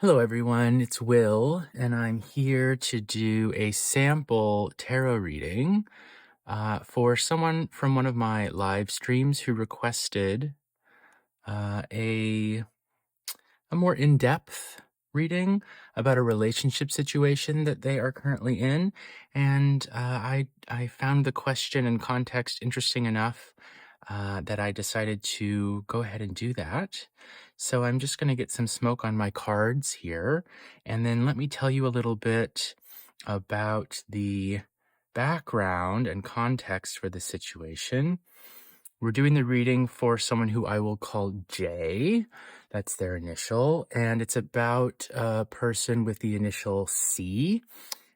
Hello, everyone. It's Will, and I'm here to do a sample tarot reading for someone from one of my live streams who requested a more in-depth reading about a relationship situation that they are currently in. And I found the question and context interesting enough that I decided to go ahead and do that. So I'm just going to get some smoke on my cards here, and then let me tell you a little bit about the background and context for the situation. We're doing the reading for someone who I will call J. That's their initial. And it's about a person with the initial C.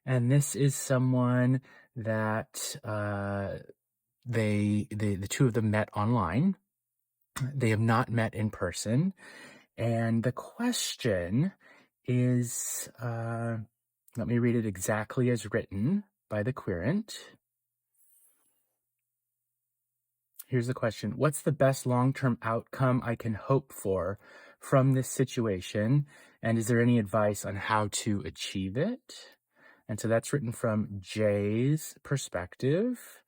And this is someone that the two of them met online. They have not met in person. And the question is, let me read it exactly as written by the Querent. Here's the question. What's the best long-term outcome I can hope for from this situation? And is there any advice on how to achieve it? And so that's written from Jay's perspective.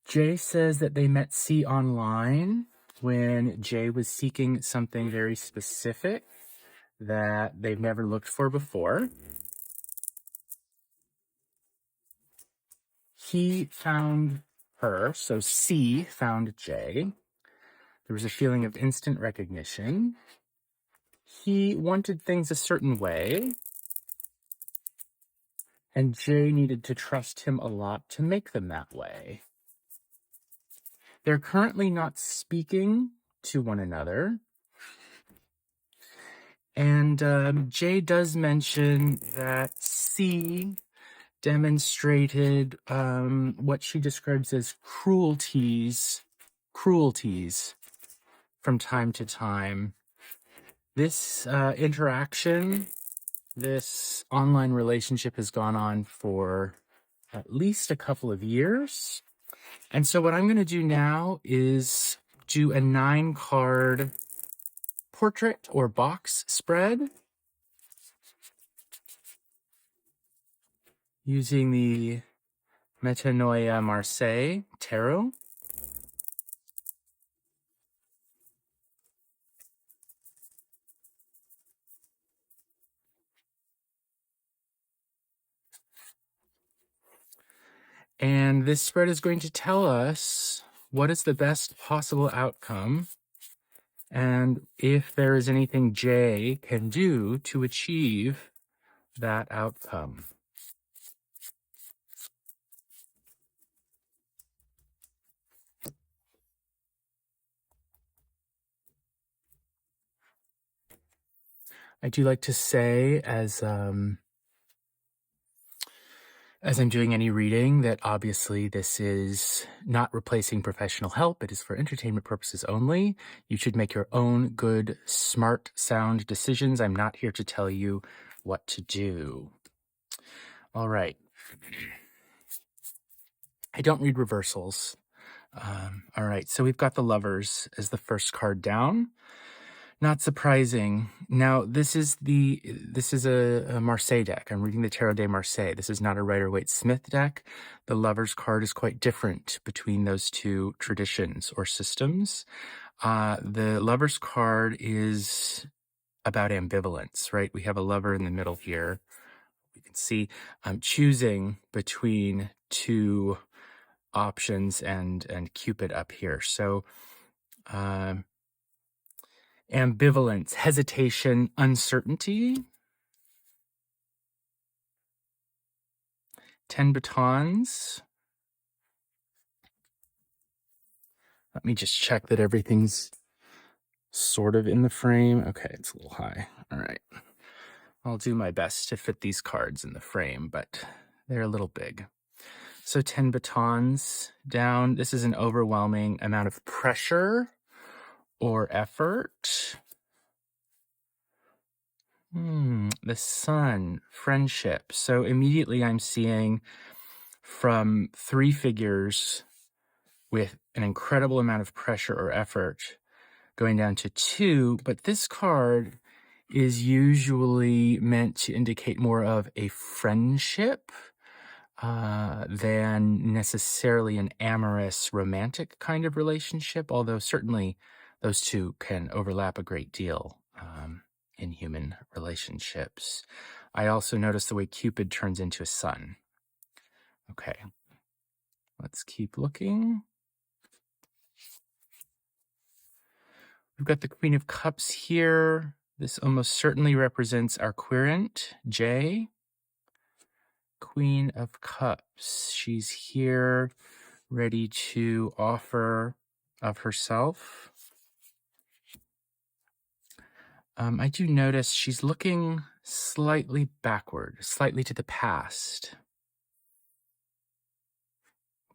Jay says that they met C online when Jay was seeking something very specific that they've never looked for before. He found her, so C found J. There was a feeling of instant recognition. He wanted things a certain way, and J needed to trust him a lot to make them that way. They're currently not speaking to one another. And J does mention that C demonstrated what she describes as cruelties from time to time. This interaction, this online relationship has gone on for at least a couple of years. And so what I'm going to do now is do a 9-card portrait or box spread using the Metanoia Marseille tarot. And this spread is going to tell us what is the best possible outcome and if there is anything Jay can do to achieve that outcome. I do like to say, as I'm doing any reading, that obviously this is not replacing professional help. It is for entertainment purposes only. You should make your own good, smart, sound decisions. I'm not here to tell you what to do. All right. I don't read reversals. All right, so we've got the Lovers as the first card down. Not surprising. Now, this is a Marseille deck. I'm reading the Tarot de Marseille. This is not a Rider-Waite-Smith deck. The Lovers card is quite different between those two traditions or systems. The Lovers card is about ambivalence, right? We have a lover in the middle here. You can see I'm choosing between two options and Cupid up here. So ambivalence, hesitation, uncertainty. 10 batons. Let me just check that everything's sort of in the frame. Okay, it's a little high. All right. I'll do my best to fit these cards in the frame, but they're a little big. So 10 batons down. This is an overwhelming amount of pressure or effort. The Sun, friendship. So immediately I'm seeing from 3 figures with an incredible amount of pressure or effort going down to 2, but this card is usually meant to indicate more of a friendship than necessarily an amorous, romantic kind of relationship, although certainly those two can overlap a great deal in human relationships. I also notice the way Cupid turns into a sun. Okay, let's keep looking. We've got the Queen of Cups here. This almost certainly represents our querent, J. Queen of Cups. She's here ready to offer of herself. I do notice she's looking slightly backward, slightly to the past,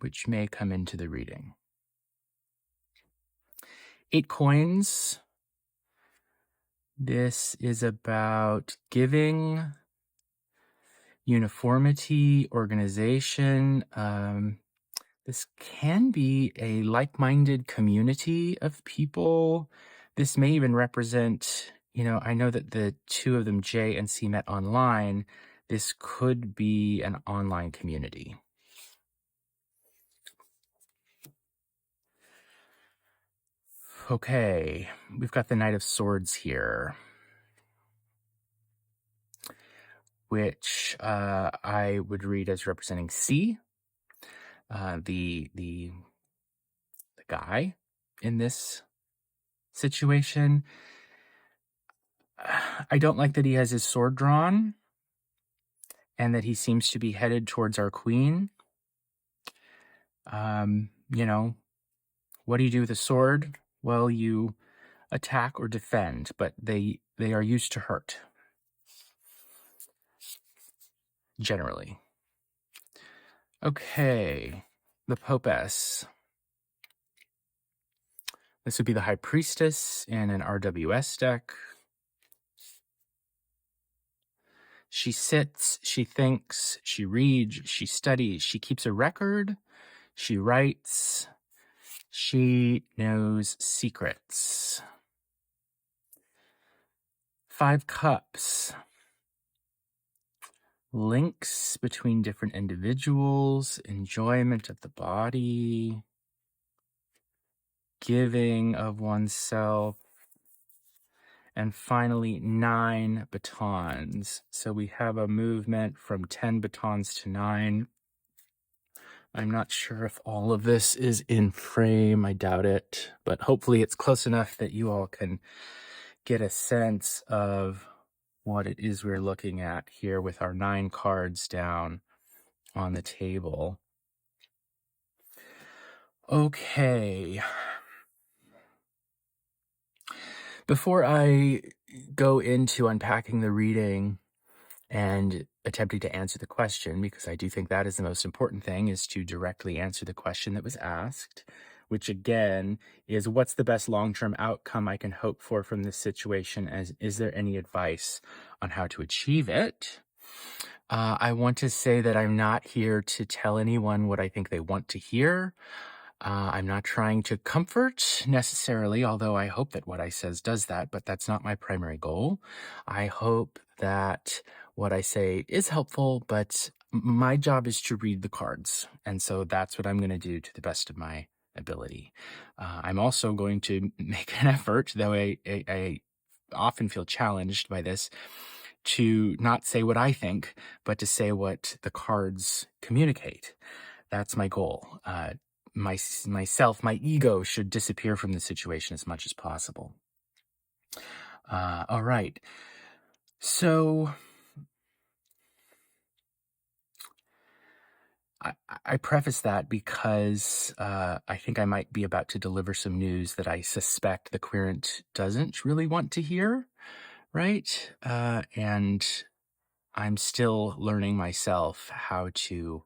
which may come into the reading. 8 coins. This is about giving, uniformity, organization. This can be a like-minded community of people. This may even represent, I know that the two of them, J and C, met online. This could be an online community. Okay, we've got the Knight of Swords here, which I would read as representing C, the guy in this situation. I don't like that he has his sword drawn and that he seems to be headed towards our queen. What do you do with a sword? Well, you attack or defend, but they are used to hurt, generally. Okay, the Popess. This would be the High Priestess in an RWS deck. She sits, she thinks, she reads, she studies, she keeps a record, she writes, she knows secrets. 5 Cups. Links between different individuals, enjoyment of the body, giving of oneself, and finally 9 batons. So we have a movement from 10 batons to 9. I'm not sure if all of this is in frame. I doubt it, but hopefully it's close enough that you all can get a sense of what it is we're looking at here with our 9 cards down on the table. Okay. Before I go into unpacking the reading and attempting to answer the question, because I do think that is the most important thing, is to directly answer the question that was asked, which again is, what's the best long-term outcome I can hope for from this situation? Is there any advice on how to achieve it? I want to say that I'm not here to tell anyone what I think they want to hear. I'm not trying to comfort necessarily, although I hope that what I says does that, but that's not my primary goal. I hope that what I say is helpful, but my job is to read the cards. And so that's what I'm going to do to the best of my ability. I'm also going to make an effort, though I often feel challenged by this, to not say what I think, but to say what the cards communicate. That's my goal. Myself, my ego should disappear from the situation as much as possible. All right. So I preface that because I think I might be about to deliver some news that I suspect the querent doesn't really want to hear, right? And I'm still learning myself how to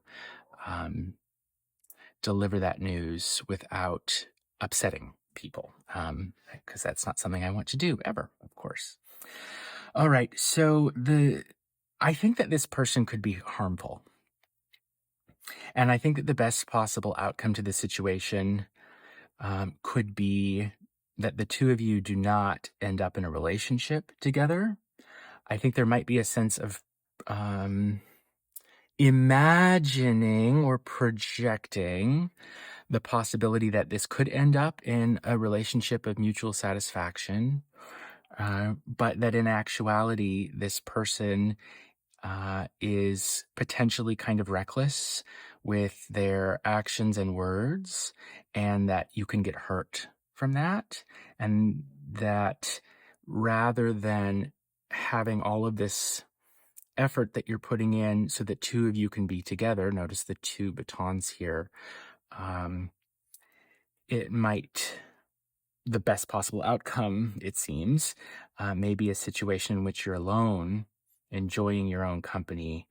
deliver that news without upsetting people, because that's not something I want to do ever, of course. All right, so I think that this person could be harmful. And I think that the best possible outcome to the situation could be that the two of you do not end up in a relationship together. I think there might be a sense of um, imagining or projecting the possibility that this could end up in a relationship of mutual satisfaction, but that in actuality, this person is potentially kind of reckless with their actions and words, and that you can get hurt from that. And that rather than having all of this effort that you're putting in so that two of you can be together, notice the two batons here, um, it might, the best possible outcome, it seems, may be a situation in which you're alone, enjoying your own company,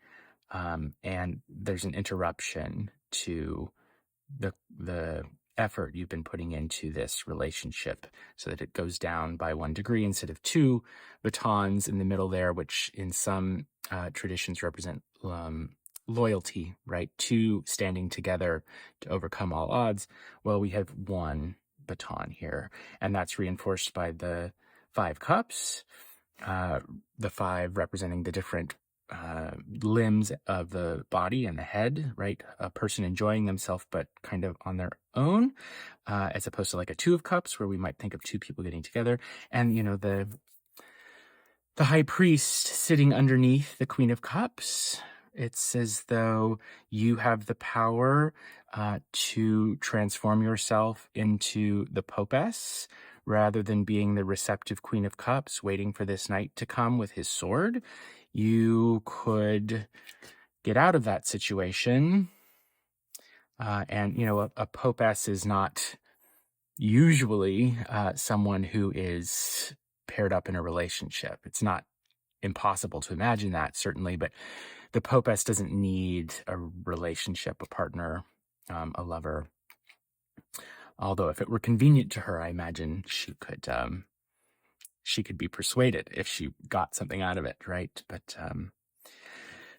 and there's an interruption to the effort you've been putting into this relationship, so that it goes down by 1 degree instead of 2 batons in the middle there, which in some traditions represent loyalty, right? 2 standing together to overcome all odds. Well, we have 1 baton here, and that's reinforced by the 5 cups, the 5 representing the different limbs of the body and the head, right? A person enjoying themselves, but kind of on their own, as opposed to like a 2 of cups, where we might think of 2 people getting together. And, the high priest sitting underneath the Queen of Cups. It's as though you have the power to transform yourself into the Popess, rather than being the receptive Queen of Cups, waiting for this knight to come with his sword. You could get out of that situation. And, a Popess is not usually someone who is paired up in a relationship. It's not impossible to imagine that, certainly, but the Popess doesn't need a relationship, a partner, a lover. Although if it were convenient to her, I imagine she could be persuaded if she got something out of it, right? But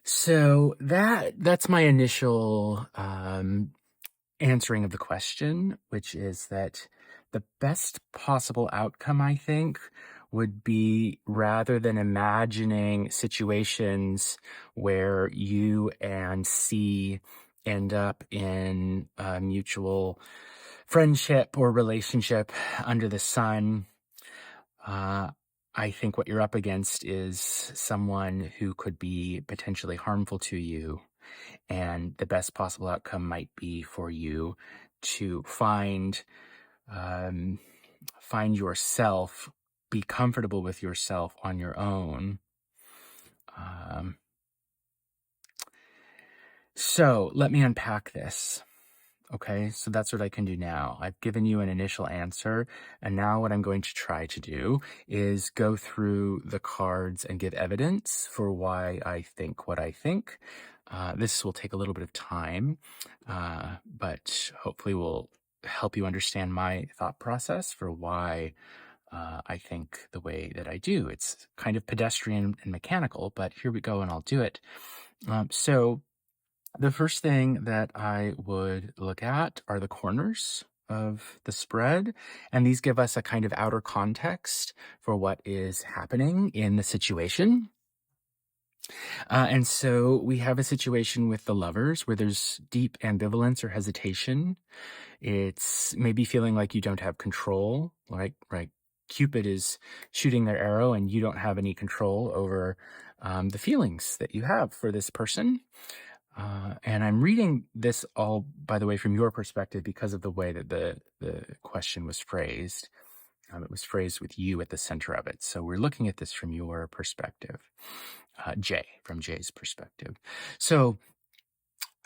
so that's my initial answering of the question, which is that the best possible outcome, I think, would be, rather than imagining situations where you and C end up in a mutual friendship or relationship under the sun, I think what you're up against is someone who could be potentially harmful to you. And the best possible outcome might be for you to find yourself, be comfortable with yourself on your own. So let me unpack this. Okay, so that's what I can do now. I've given you an initial answer, and now what I'm going to try to do is go through the cards and give evidence for why I think what I think. This will take a little bit of time, but hopefully will help you understand my thought process for why I think the way that I do. It's kind of pedestrian and mechanical, but here we go, and I'll do it. So the first thing that I would look at are the corners of the spread, and these give us a kind of outer context for what is happening in the situation. And so we have a situation with the lovers where there's deep ambivalence or hesitation. It's maybe feeling like you don't have control, right? Right. Cupid is shooting their arrow and you don't have any control over the feelings that you have for this person. And I'm reading this all, by the way, from your perspective because of the way that the question was phrased. It was phrased with you at the center of it. So we're looking at this from your perspective, from Jay's perspective. So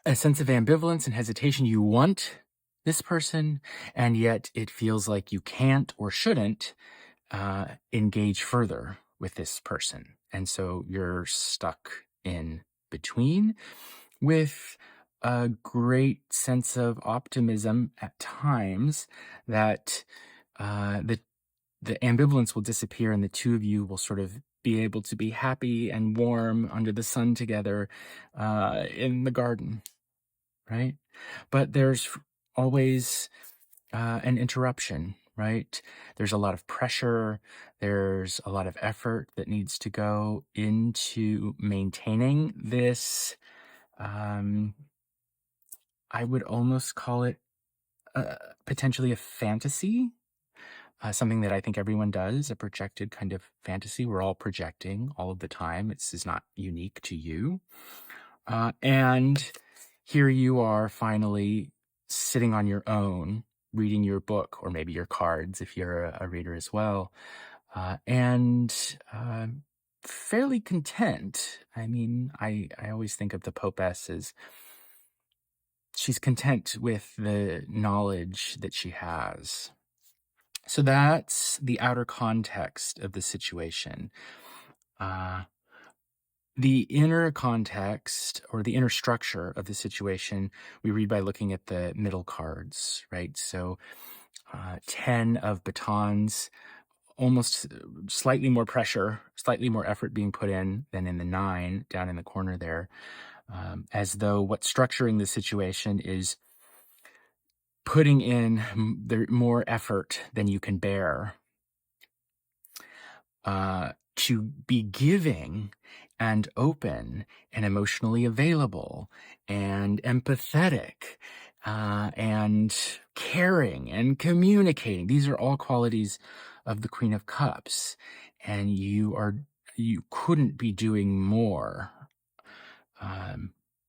a sense of ambivalence and hesitation. You want this person, and yet it feels like you can't or shouldn't engage further with this person. And so you're stuck in between, with a great sense of optimism at times that the ambivalence will disappear and the two of you will sort of be able to be happy and warm under the sun together in the garden, right? But there's always an interruption, right? There's a lot of pressure. There's a lot of effort that needs to go into maintaining this. Um, I would almost call it uh, potentially a fantasy, something that I think everyone does, a projected kind of fantasy. We're all projecting all of the time. This is not unique to you. And here you are finally sitting on your own, reading your book, or maybe your cards if you're a reader as well, and fairly content. I mean, I always think of the Popess as she's content with the knowledge that she has. So that's the outer context of the situation. Uh, the inner context or the inner structure of the situation, we read by looking at the middle cards, right? So 10 of batons, almost slightly more pressure, slightly more effort being put in than in the 9 down in the corner there, as though what's structuring the situation is putting in more effort than you can bear, to be giving and open and emotionally available and empathetic, and caring and communicating. These are all qualities of the Queen of Cups, and you couldn't be doing more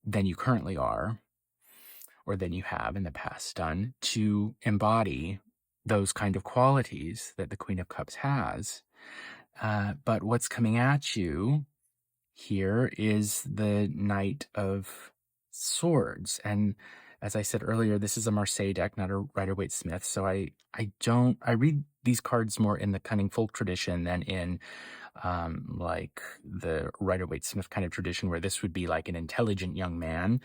than you currently are, or than you have in the past done, to embody those kind of qualities that the Queen of Cups has. But what's coming at you here is the Knight of Swords. And as I said earlier, this is a Marseille deck, not a Rider-Waite-Smith. So I read these cards more in the Cunning Folk tradition than in like the Rider-Waite-Smith kind of tradition, where this would be like an intelligent young man.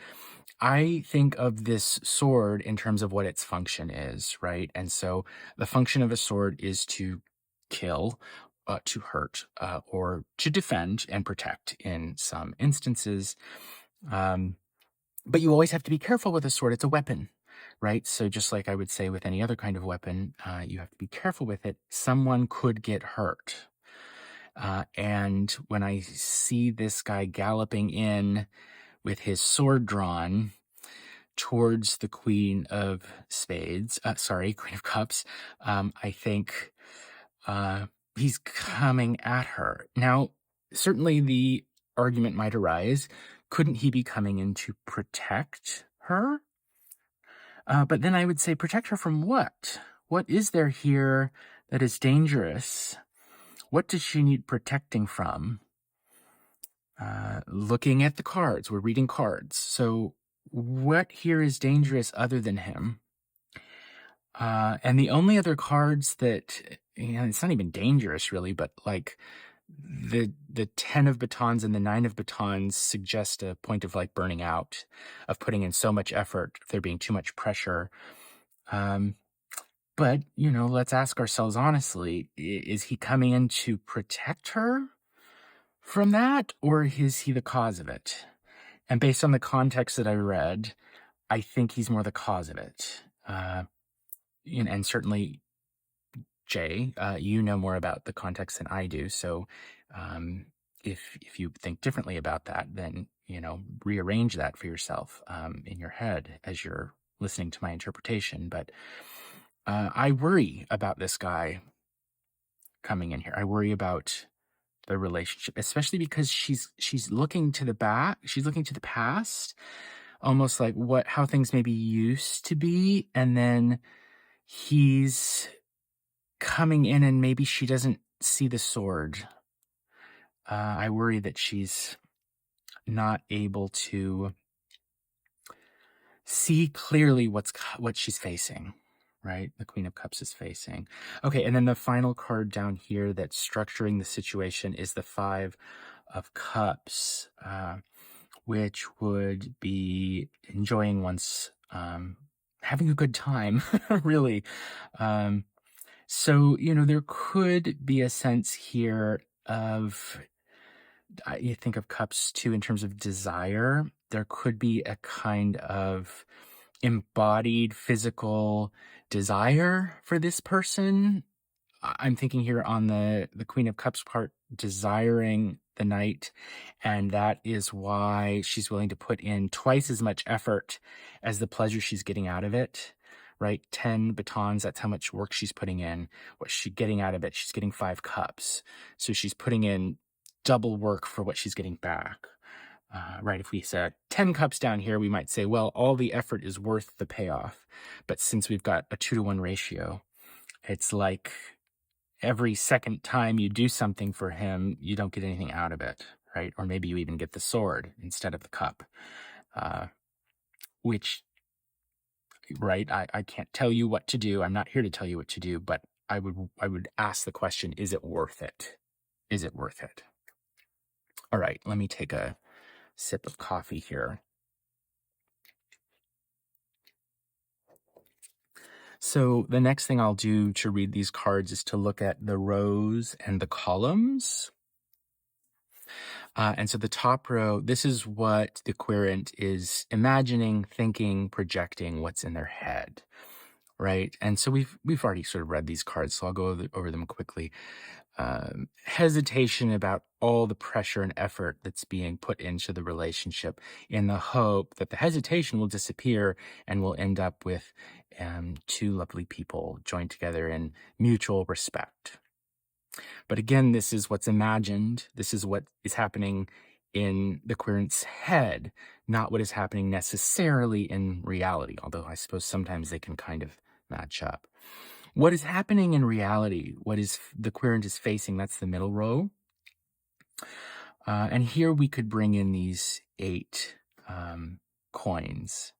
I think of this sword in terms of what its function is, right? And so the function of a sword is to kill, to hurt, or to defend and protect in some instances. But you always have to be careful with a sword. It's a weapon, right? So just like I would say with any other kind of weapon, you have to be careful with it. Someone could get hurt. And when I see this guy galloping in with his sword drawn towards the Queen of Queen of Cups, I think he's coming at her. Now, certainly the argument might arise, couldn't he be coming in to protect her? But then I would say, protect her from what? What is there here that is dangerous? What does she need protecting from? Looking at the cards, we're reading cards. So what here is dangerous other than him? And the only other cards that, it's not even dangerous really, but like the 10 of batons and the 9 of batons suggest a point of like burning out, of putting in so much effort, there being too much pressure. But, let's ask ourselves honestly, is he coming in to protect her from that, or is he the cause of it? And based on the context that I read, I think he's more the cause of it. And certainly, Jay, you know more about the context than I do. So if you think differently about that, then, rearrange that for yourself in your head as you're listening to my interpretation. But I worry about this guy coming in here. I worry about the relationship, especially because she's looking to the back. She's looking to the past, almost like how things maybe used to be. And then he's coming in and maybe she doesn't see the sword. I worry that she's not able to see clearly what she's facing, right? The Queen of Cups is facing. Okay, and then the final card down here that's structuring the situation is the 5 of Cups, which would be enjoying one's, having a good time, really. So, there could be a sense here of, you think of Cups too in terms of desire. There could be a kind of embodied physical desire for this person. I'm thinking here on the Queen of Cups part, desiring the knight, and that is why she's willing to put in twice as much effort as the pleasure she's getting out of it, right? 10 batons, that's how much work she's putting in. What she's getting out of it, she's getting 5 cups. So she's putting in double work for what she's getting back. Right, if we said 10 cups down here, we might say, well, all the effort is worth the payoff. But since we've got a 2-to-1 ratio, it's like every second time you do something for him, you don't get anything out of it, right? Or maybe you even get the sword instead of the cup, which, right, I can't tell you what to do. I'm not here to tell you what to do, but I would ask the question, is it worth it? Is it worth it? All right, let me take a sip of coffee here. So the next thing I'll do to read these cards is to look at the rows and the columns. And so the top row, this is what the querent is imagining, thinking, projecting, what's in their head, right? And so we've already sort of read these cards, so I'll go over them quickly. Hesitation about all the pressure and effort that's being put into the relationship, in the hope that the hesitation will disappear and we'll end up with 2 lovely people joined together in mutual respect. But again, this is what's imagined. This is what is happening in the querent's head, not what is happening necessarily in reality, although I suppose sometimes they can kind of match up. What is happening in reality, what is the querent is facing, that's the middle row. And here we could bring in these 8 coins.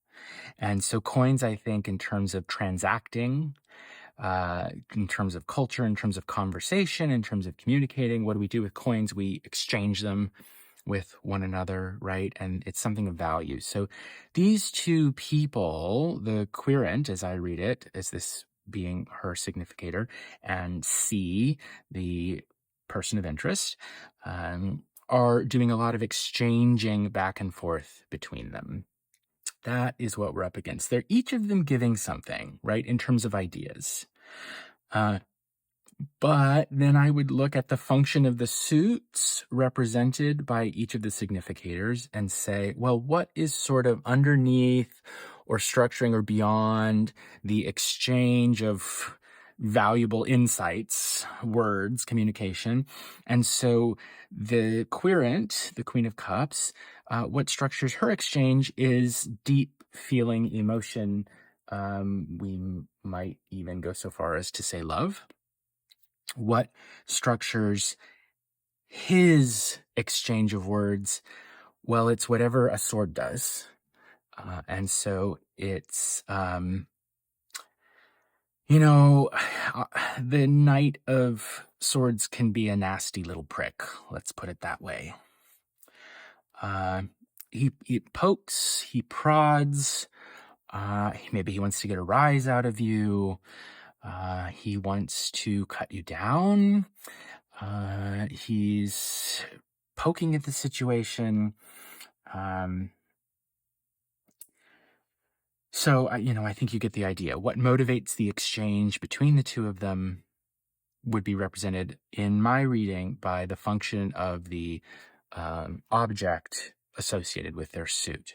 And so coins, I think, in terms of transacting, in terms of culture, in terms of conversation, in terms of communicating, what do we do with coins? We exchange them with one another, right? And it's something of value. So these 2 people, the querent, as I read it, as this being her significator, and C, the person of interest, are doing a lot of exchanging back and forth between them. That is what we're up against. They're each of them giving something, right, in terms of ideas. But then I would look at the function of the suits represented by each of the significators and say, well, what is sort of underneath or structuring or beyond the exchange of valuable insights, words, communication? And so the querent, the Queen of Cups, what structures her exchange is deep feeling, emotion. We might even go so far as to say love. What structures his exchange of words? Well, it's whatever a sword does. And so it's, the Knight of Swords can be a nasty little prick. Let's put it that way. He pokes, he prods, maybe he wants to get a rise out of you. He wants to cut you down. He's poking at the situation. So, I think you get the idea. What motivates the exchange between the 2 of them would be represented in my reading by the function of the object associated with their suit.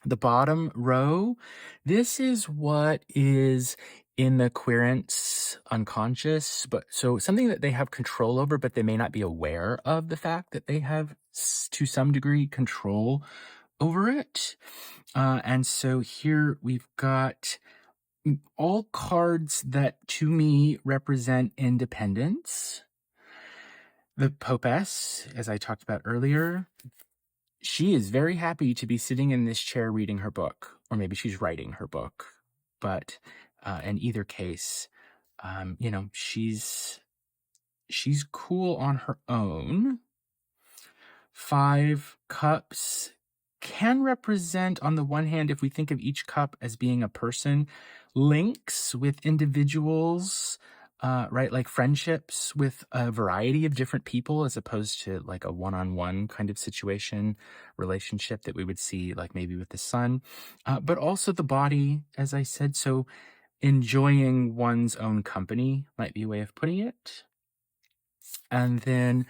The bottom row, this is what is in the querent's unconscious, but so something that they have control over, but they may not be aware of the fact that they have to some degree control over it. And so here we've got all cards that to me represent independence. The Popess, as I talked about earlier, she is very happy to be sitting in this chair reading her book, or maybe she's writing her book. But in either case, she's cool on her own. 5 cups can represent, on the one hand, if we think of each cup as being a person, links with individuals, right? Like friendships with a variety of different people, as opposed to like a one-on-one kind of situation, relationship that we would see like maybe with the sun, but also the body, as I said. So, enjoying one's own company might be a way of putting it. And then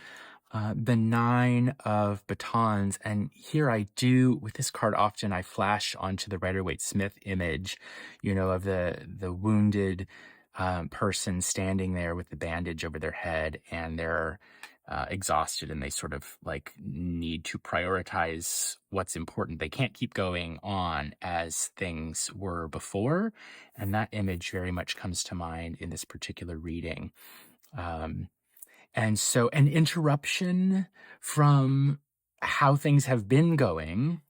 the Nine of Batons. And here I do, with this card, often I flash onto the Rider-Waite-Smith image, of the wounded person standing there with the bandage over their head, and they're exhausted, and they sort of like need to prioritize what's important. They can't keep going on as things were before. And that image very much comes to mind in this particular reading. And so an interruption from how things have been going,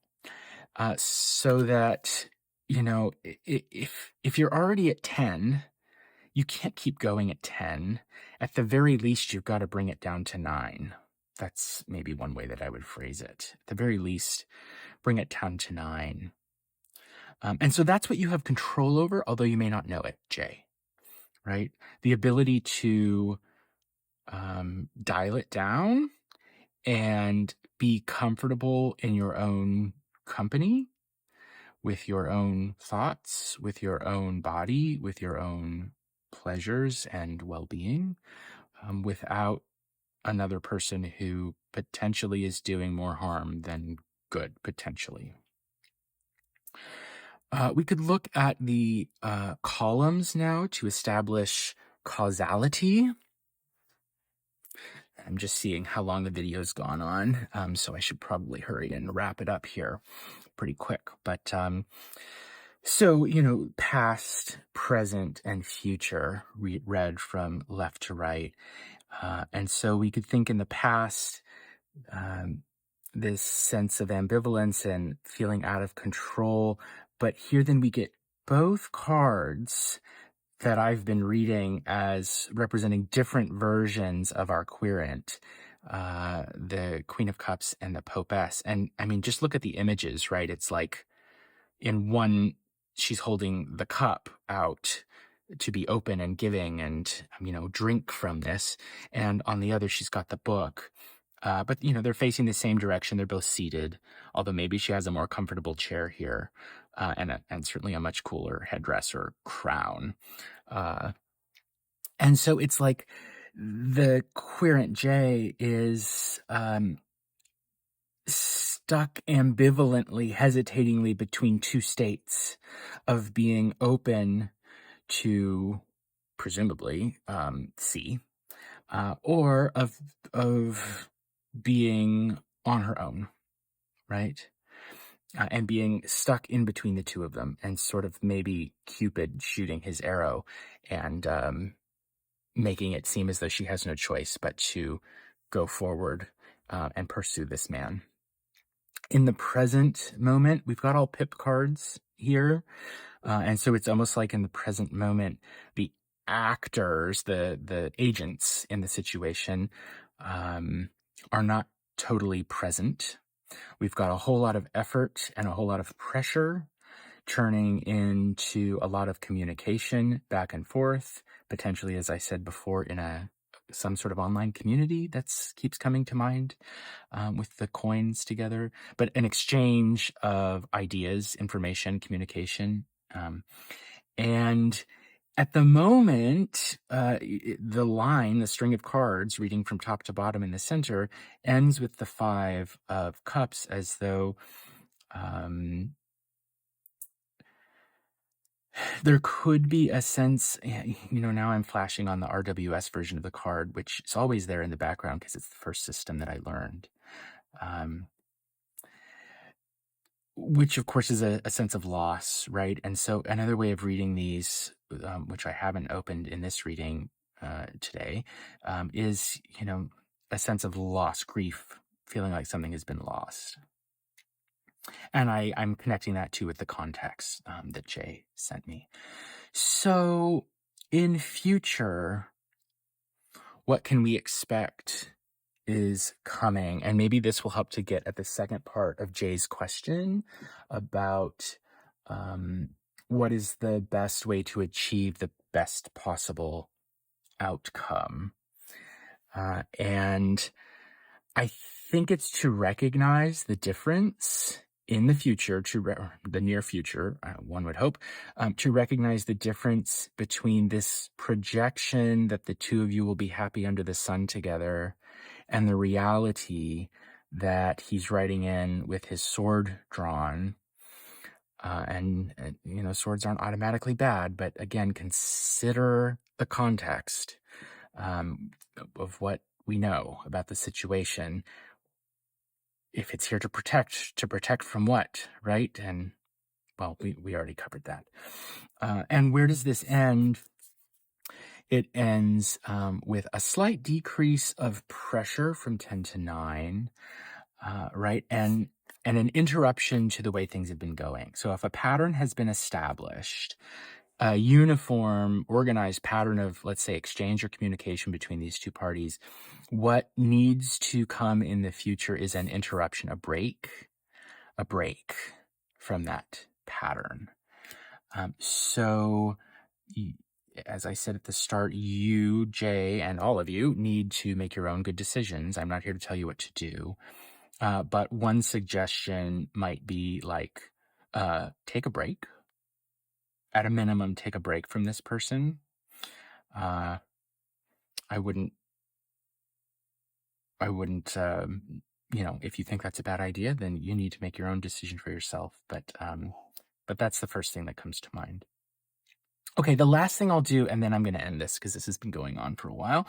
so that, if you're already at 10, you can't keep going at 10. At the very least, you've got to bring it down to 9. That's maybe one way that I would phrase it. At the very least, bring it down to 9. And so that's what you have control over, although you may not know it, Jay, right? The ability to dial it down and be comfortable in your own company, with your own thoughts, with your own body, with your own pleasures and well-being, without another person who potentially is doing more harm than good, potentially. We could look at the columns now to establish causality. I'm just seeing how long the video's gone on, so I should probably hurry and wrap it up here pretty quick. But so, past, present, and future read from left to right. And so we could think in the past, this sense of ambivalence and feeling out of control. But here then we get both cards that I've been reading as representing different versions of our querent, the Queen of Cups and the Popess. And I mean, just look at the images, right? It's like in one, she's holding the cup out to be open and giving and, drink from this. And on the other, she's got the book. But, they're facing the same direction. They're both seated, although maybe she has a more comfortable chair here, and certainly a much cooler headdress or crown. And so it's like the querent J is stuck ambivalently, hesitatingly between two states of being open to, presumably, C, or of being on her own, right? And being stuck in between the two of them, and sort of maybe Cupid shooting his arrow and making it seem as though she has no choice but to go forward and pursue this man. In the present moment, we've got all pip cards here. And so it's almost like in the present moment, the actors, the agents in the situation, are not totally present. We've got a whole lot of effort and a whole lot of pressure turning into a lot of communication back and forth, potentially, as I said before, in some sort of online community that keeps coming to mind, with the coins together, but an exchange of ideas, information, communication. And at the moment, the string of cards reading from top to bottom in the center ends with the 5 of Cups, as though there could be a sense, now I'm flashing on the RWS version of the card, which is always there in the background because it's the first system that I learned. Which of course is a sense of loss, right? And so another way of reading these, which I haven't opened in this reading today, is, a sense of loss, grief, feeling like something has been lost. And I'm connecting that too with the context that Jay sent me. So in future, what can we expect is coming? And maybe this will help to get at the second part of Jay's question about what is the best way to achieve the best possible outcome. And I think it's to recognize the difference in the future, or the near future, one would hope, to recognize the difference between this projection that the two of you will be happy under the sun together and the reality that he's writing in with his sword drawn. Swords aren't automatically bad, but again, consider the context of what we know about the situation. If it's here to protect from what, right? And well, we already covered that. And where does this end? It ends with a slight decrease of pressure from 10 to 9, right? And an interruption to the way things have been going. So if a pattern has been established, a uniform, organized pattern of, let's say, exchange or communication between these two parties, what needs to come in the future is an interruption, a break from that pattern. So as I said at the start, you, Jay, and all of you need to make your own good decisions. I'm not here to tell you what to do. But one suggestion might be like, take a break. At a minimum, take a break from this person. I wouldn't, if you think that's a bad idea, then you need to make your own decision for yourself. But that's the first thing that comes to mind. Okay, the last thing I'll do, and then I'm going to end this because this has been going on for a while,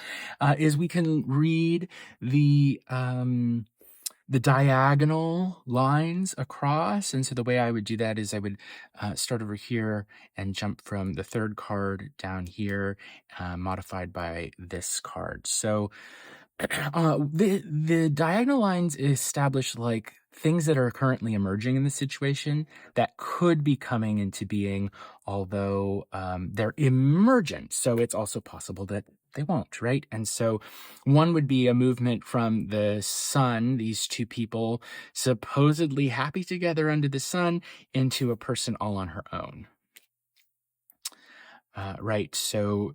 is we can read the diagonal lines across. And so the way I would do that is I would start over here and jump from the third card down here, modified by this card. So the diagonal lines establish like things that are currently emerging in the situation that could be coming into being, although they're emergent. So it's also possible that they won't, right? And so one would be a movement from the sun, these two people supposedly happy together under the sun, into a person all on her own. Right. So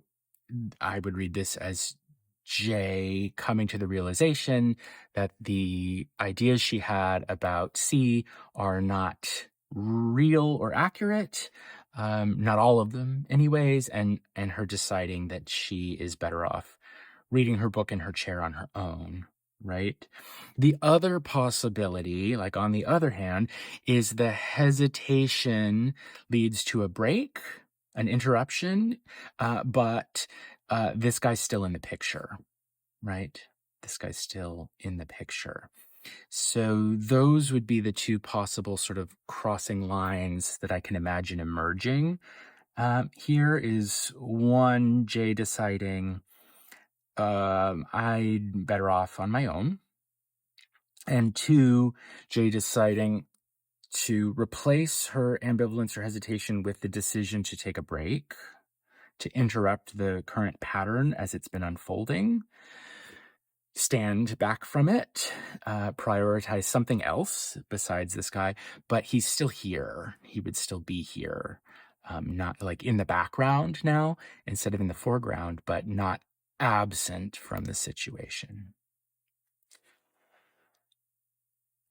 I would read this as Jay coming to the realization that the ideas she had about C are not real or accurate, not all of them anyways, and her deciding that she is better off reading her book in her chair on her own, right? The other possibility, like on the other hand, is the hesitation leads to a break, an interruption, but this guy's still in the picture, right? This guy's still in the picture. So those would be the two possible sort of crossing lines that I can imagine emerging. Here is one, Jay deciding I'm better off on my own. And two, Jay deciding to replace her ambivalence or hesitation with the decision to take a break, to interrupt the current pattern as it's been unfolding, stand back from it, prioritize something else besides this guy, but he's still here. He would still be here, not like in the background now instead of in the foreground, but not absent from the situation.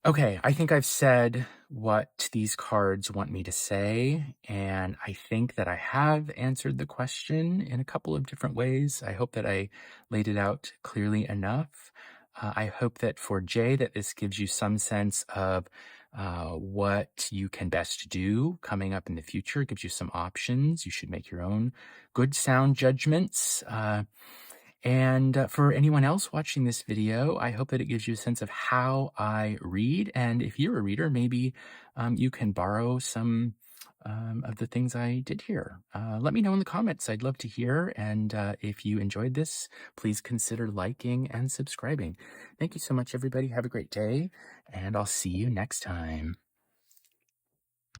Okay, I think I've said what these cards want me to say, and I think that I have answered the question in a couple of different ways. I hope that I laid it out clearly enough. I hope that for Jay, that this gives you some sense of what you can best do coming up in the future. It gives you some options. You should make your own good, sound judgments. And for anyone else watching this video, I hope that it gives you a sense of how I read. And if you're a reader, maybe you can borrow some of the things I did here. Let me know in the comments. I'd love to hear. And if you enjoyed this, please consider liking and subscribing. Thank you so much, everybody. Have a great day, and I'll see you next time.